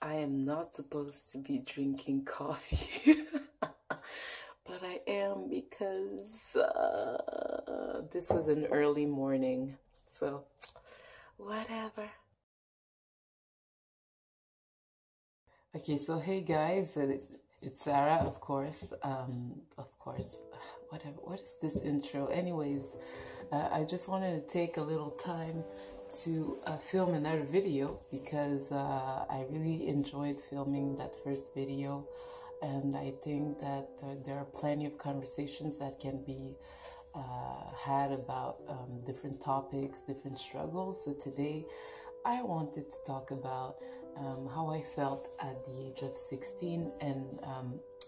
I am not supposed to be drinking coffee, but I am because this was an early morning, so whatever. Okay, so hey guys, it's Sarah, of course. Whatever. What is this intro? Anyways, I just wanted to take a little time to film another video because I really enjoyed filming that first video, and I think that there are plenty of conversations that can be had about different topics, different struggles. So today I wanted to talk about how I felt at the age of 16, and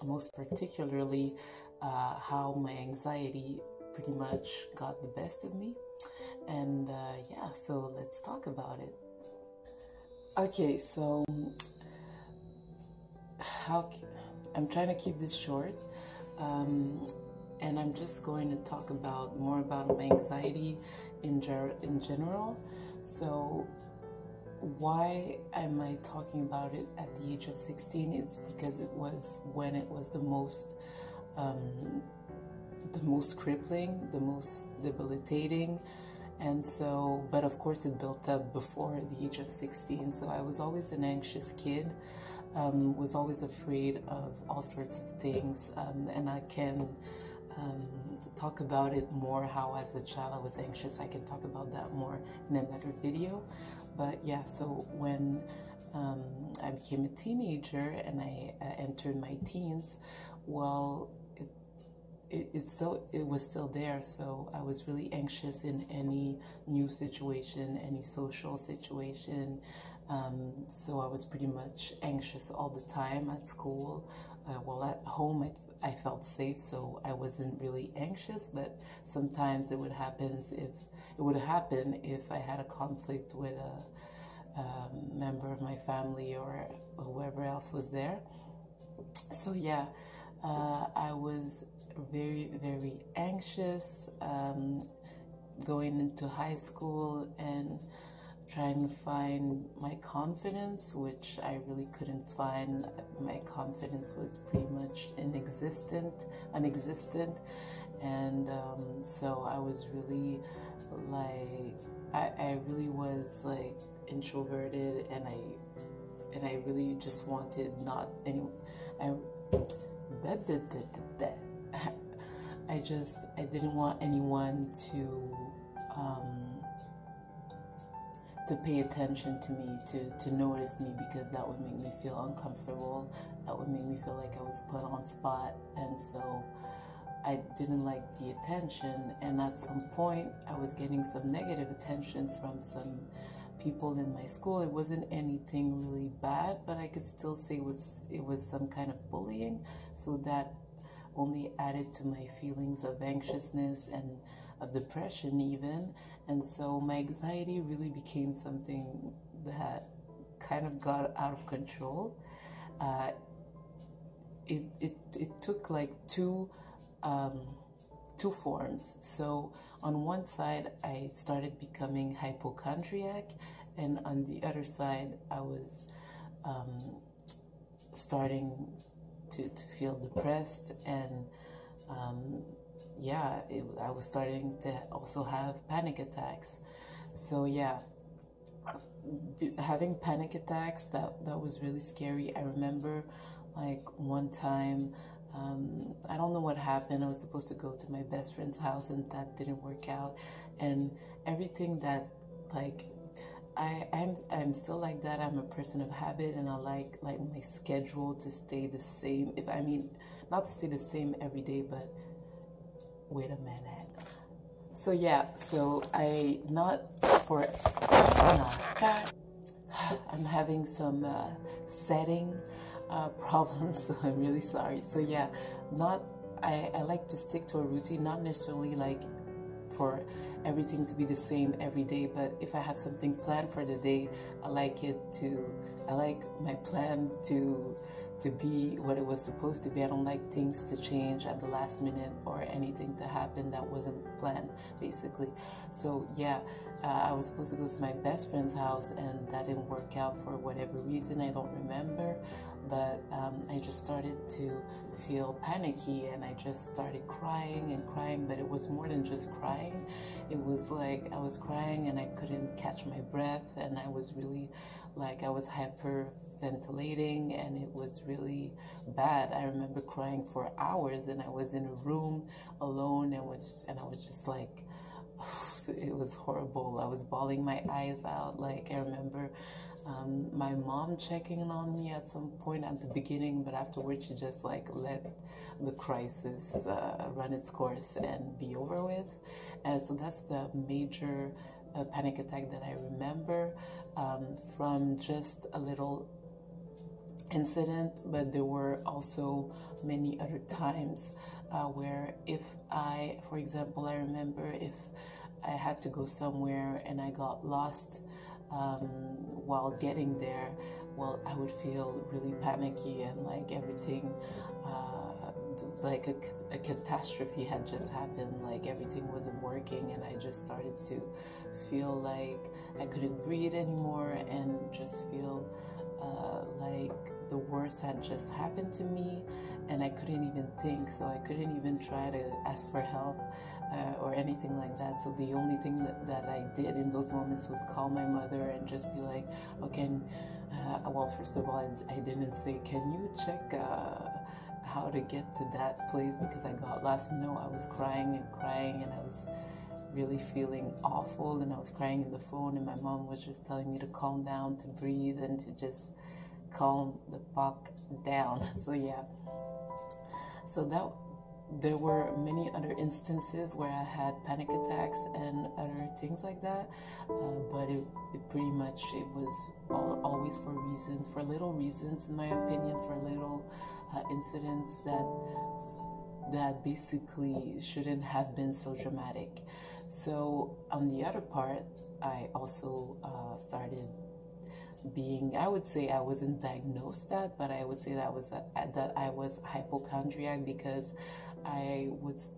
most particularly how my anxiety pretty much got the best of me. And yeah, so let's talk about it. Okay, so I'm trying to keep this short, and I'm just going to talk about more about my anxiety in general. So why am I talking about it at the age of 16? It's because it was when it was the most crippling, the most debilitating. And so, but of course it built up before the age of 16. So I was always an anxious kid, was always afraid of all sorts of things. And I can talk about it more, how as a child I was anxious. I can talk about that more in another video. But yeah, so when I became a teenager and I entered my teens, well, it was still there. So I was really anxious in any new situation, any social situation. So I was pretty much anxious all the time at school. Well, at home I felt safe, so I wasn't really anxious. But sometimes it would happen if I had a conflict with a member of my family or whoever else was there. So yeah, I was very, very anxious going into high school and trying to find my confidence, which I really couldn't find. My confidence was pretty much inexistent, and so I was really like, I really was like introverted, and I really just wanted not any. I didn't want anyone to pay attention to me, to notice me, because that would make me feel uncomfortable. That would make me feel like I was put on spot, and so I didn't like the attention. And at some point, I was getting some negative attention from some people in my school. It wasn't anything really bad, but I could still say it was some kind of bullying. So that only added to my feelings of anxiousness and of depression even. And so my anxiety really became something that kind of got out of control. It took like two forms. So on one side, I started becoming hypochondriac, and on the other side, I was starting to feel depressed, and yeah, I was starting to also have panic attacks. So yeah, having panic attacks, that was really scary. I remember like one time, I don't know what happened. I was supposed to go to my best friend's house, and that didn't work out. And everything that, like, I'm still like that. I'm a person of habit, and I like my schedule to stay the same. Not stay the same every day, but wait a minute. So yeah, so God, I'm having some setting problems, so I'm really sorry. So yeah, I like to stick to a routine, not necessarily like for everything to be the same every day, but if I have something planned for the day, I like my plan to to be what it was supposed to be. I don't like things to change at the last minute or anything to happen that wasn't planned, basically. So yeah, I was supposed to go to my best friend's house, and that didn't work out for whatever reason. I don't remember, but I just started to feel panicky, and I just started crying and crying. But it was more than just crying. It was like I was crying and I couldn't catch my breath, and I was really like I was hyperventilating, and it was really bad. I remember crying for hours, and I was in a room alone, and I was just like, it was horrible. I was bawling my eyes out. Like, I remember my mom checking on me at some point at the beginning, but afterwards she just like let the crisis run its course and be over with. And so that's the major panic attack that I remember from just a little incident. But there were also many other times where for example, I remember if I had to go somewhere and I got lost while getting there, well, I would feel really panicky, and like everything, like a catastrophe had just happened, like everything wasn't working, and I just started to feel like I couldn't breathe anymore, and just feel like the worst had just happened to me, and I couldn't even think, so I couldn't even try to ask for help or anything like that. So the only thing that I did in those moments was call my mother and just be like, okay, well, first of all, I didn't say, can you check how to get to that place because I got lost. No, I was crying and crying, and I was really feeling awful, and I was crying in the phone, and my mom was just telling me to calm down, to breathe, and to just calm the fuck down. So yeah, so there were many other instances where I had panic attacks and other things like that, but it pretty much, it was always for little reasons, in my opinion, for little incidents that basically shouldn't have been so dramatic. So on the other part, I also started being, I would say I wasn't diagnosed that, but I would say that I was hypochondriac, because I was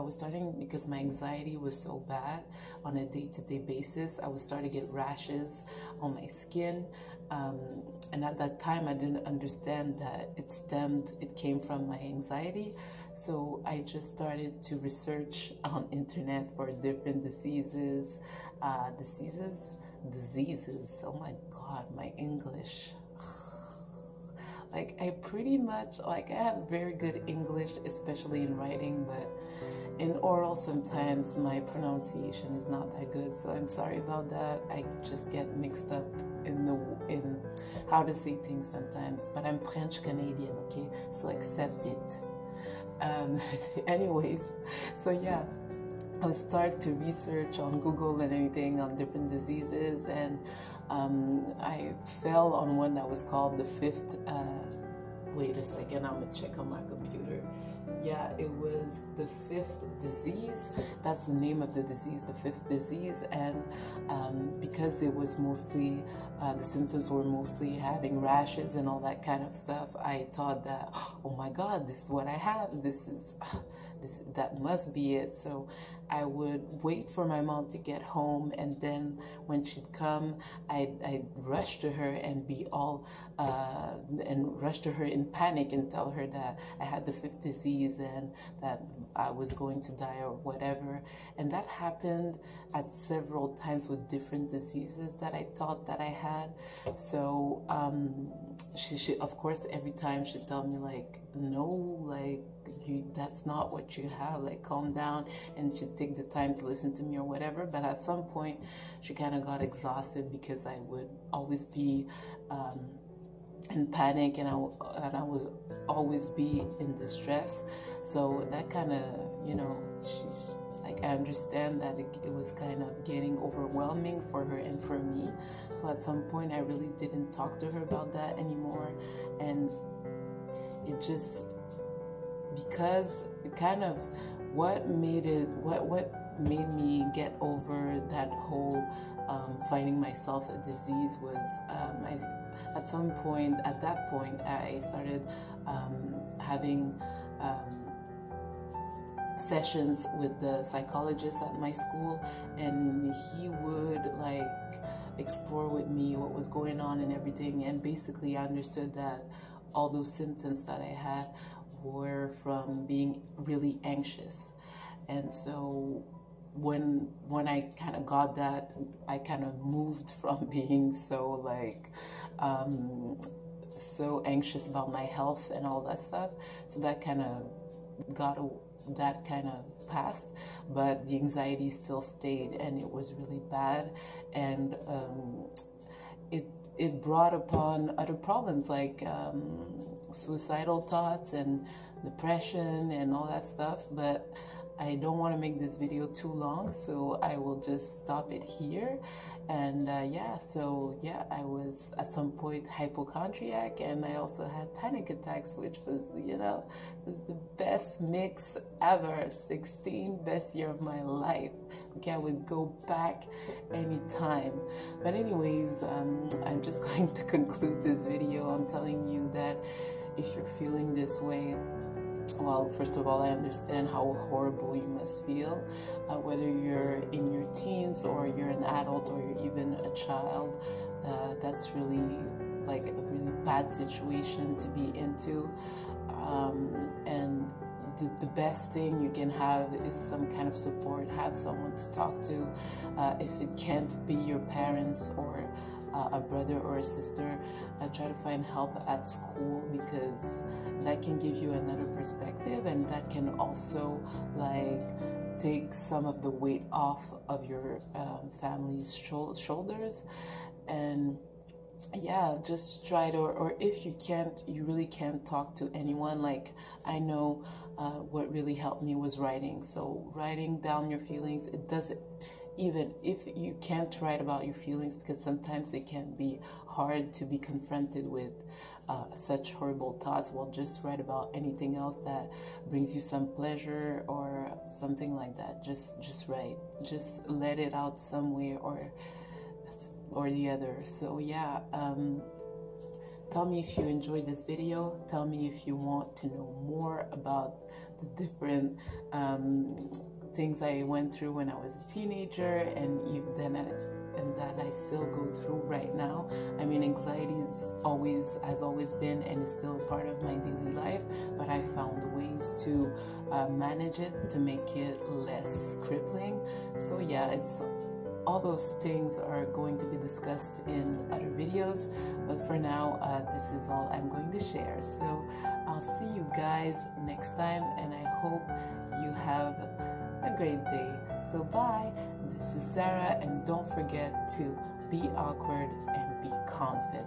starting, because my anxiety was so bad on a day-to-day basis, I would start to get rashes on my skin. And at that time, I didn't understand that it came from my anxiety. So I just started to research on internet for different diseases. Oh my God, my English. Like, I pretty much, like, I have very good English, especially in writing, but in oral sometimes my pronunciation is not that good, so I'm sorry about that. I just get mixed up in how to say things sometimes, but I'm French Canadian, okay, so accept it. Anyways, so yeah, I would start to research on Google and anything on different diseases, and I fell on one that was called the fifth, wait a second, I'm gonna check on my computer. Yeah, it was the fifth disease. That's the name of the disease, the fifth disease. And because it was mostly, the symptoms were mostly having rashes and all that kind of stuff, I thought that, oh my God, this is what I have. That must be it. So I would wait for my mom to get home, and then when she'd come, I'd rush to her and be all, and rush to her in panic and tell her that I had the fifth disease and that I was going to die or whatever. And that happened at several times with different diseases that I thought that I had. So she of course, every time she'd tell me like, no, like, that's not what you have, like, calm down, and she'd take the time to listen to me or whatever. But at some point she kind of got exhausted, because I would always be in panic, and I was always be in distress. So that kind of, you know, she's like, I understand that it was kind of getting overwhelming for her and for me. So at some point I really didn't talk to her about that anymore, and it just, because it kind of, what made me get over that whole finding myself a disease was, at that point, I started having sessions with the psychologist at my school, and he would like explore with me what was going on and everything. And basically I understood that all those symptoms that I had were from being really anxious. And so when I kind of got that, I kind of moved from being so like so anxious about my health and all that stuff. So that kind of passed, but the anxiety still stayed, and it was really bad. And it brought upon other problems like suicidal thoughts and depression and all that stuff. But I don't want to make this video too long, so I will just stop it here. And I was at some point hypochondriac, and I also had panic attacks, which was, the best mix ever. 16, best year of my life. Okay, I would go back anytime. But anyways, I'm just going to conclude this video on telling you that if you're feeling this way, well, first of all, I understand how horrible you must feel, whether you're in your teens or you're an adult or you're even a child. That's really like a really bad situation to be into. And the best thing you can have is some kind of support. Have someone to talk to. If it can't be your parents or a brother or a sister, try to find help at school, because that can give you another perspective, and that can also like take some of the weight off of your family's shoulders. And yeah, just try to, or if you really can't talk to anyone. Like I know what really helped me was writing. So writing down your feelings, it doesn't, even if you can't write about your feelings, because sometimes they can be hard to be confronted with such horrible thoughts, well, just write about anything else that brings you some pleasure or something like that. Just write, just let it out some way or the other. So yeah, tell me if you enjoyed this video. Tell me if you want to know more about the different things I went through when I was a teenager, and that I still go through right now. I mean, anxiety has always been and is still a part of my daily life, but I found ways to manage it, to make it less crippling. So yeah, all those things are going to be discussed in other videos, but for now, this is all I'm going to share. So I'll see you guys next time, and I hope you have a great day. So bye. This is Sarah, and don't forget to be awkward and be confident.